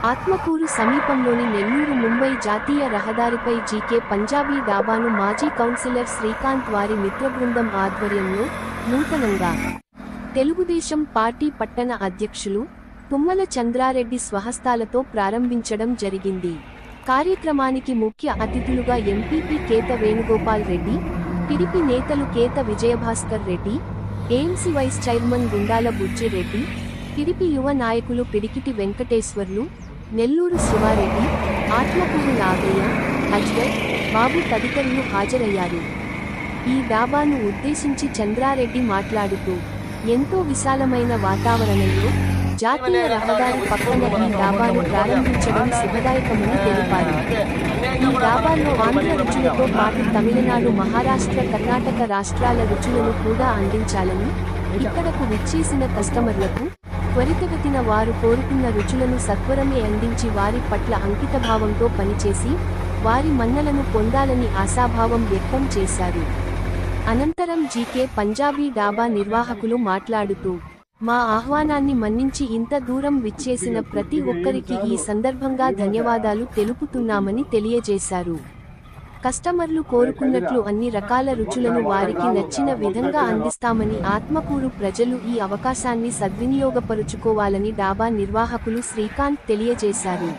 ఆత్మకూరు సమీపంలోని నెల్లూరు ముంబై జాతీయ రహదారిపై జీకే పంజాబీ డాబాను మాజీ కౌన్సిలర్ శ్రీకాంత్ వారి మిత్రబృందం ఆధ్వర్యంలో నూతనంగా తెలుగుదేశం పార్టీ పట్టణ అధ్యక్షులు తుమ్మల చంద్రారెడ్డి స్వహస్తాలతో ప్రారంభించడం జరిగింది. కార్యక్రమానికి ముఖ్య అతిథులుగా ఎంపీపీ కేత వేణుగోపాల్ రెడ్డి, టీడీపీ నేతలు Ketha Vijayabhaskar Reddy, AMC vice chairman Gundala Bujjireddy, TDP యువ నాయకులు పిడికిటి వెంకటేశ్వర్లు, నెల్లూరు శివారెడ్డి, ఆత్మకూరు నాగయ్య, అజ్గర్, బాబు తదితరులు హాజరయ్యారు. ఈ డాబాను ఉద్దేశించి చంద్రారెడ్డి మాట్లాడుతూ, ఎంతో విశాలమైన వాతావరణంలో జాతీయ రహదారి పక్కన ఈ డాబాను ప్రారంభించడం శుభదాయకమని తెలిపారు. ఈ డాబాలో ఆంధ్ర రుచులతో పాటు తమిళనాడు, మహారాష్ట్ర, కర్ణాటక రాష్ట్రాల రుచులను కూడా అందించాలని, ఇక్కడకు విచ్చేసిన కస్టమర్లకు త్వరితగతిన వారు కోరుకున్న రుచులను సత్వరమే అందించి వారి పట్ల అంకితభావంతో పనిచేసి వారి మన్నలను పొందాలని ఆశాభావం వ్యక్తం చేశారు. అనంతరం జీకే పంజాబీ డాబా నిర్వాహకులు మాట్లాడుతూ, మా ఆహ్వానాన్ని మన్నించి ఇంత దూరం విచ్చేసిన ప్రతి ఒక్కరికి ఈ సందర్భంగా ధన్యవాదాలు తెలుపుతున్నామని తెలియజేశారు. కస్టమర్లు కోరుకున్నట్లు అన్ని రకాల రుచులను వారికి నచ్చిన విధంగా అందిస్తామని, ఆత్మకూరు ప్రజలు ఈ అవకాశాన్ని సద్వినియోగపరుచుకోవాలని డాబా నిర్వాహకులు శ్రీకాంత్ తెలియజేశారు.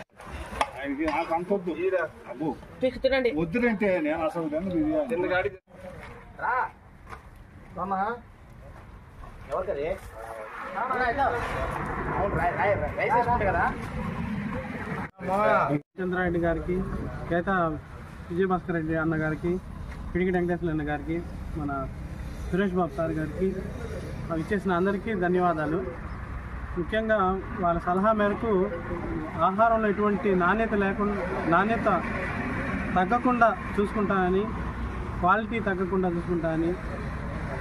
చంద్రారెడ్డి గారికి, కేత విజయభాస్కర్ రెడ్డి అన్న గారికి, పిడికి వెంకటేశ్వర అన్న గారికి, మన సురేష్ బాబు సార్ గారికి, ఇచ్చేసిన అందరికీ ధన్యవాదాలు. ముఖ్యంగా వాళ్ళ సలహా మేరకు ఆహారంలో ఎటువంటి నాణ్యత తగ్గకుండా చూసుకుంటానని, క్వాలిటీ తగ్గకుండా చూసుకుంటానని,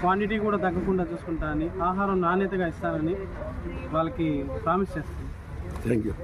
క్వాంటిటీ కూడా తగ్గకుండా చూసుకుంటానని, ఆహారం నాణ్యతగా ఇస్తానని వాళ్ళకి ప్రామిస్ చేస్తాను. Thank you.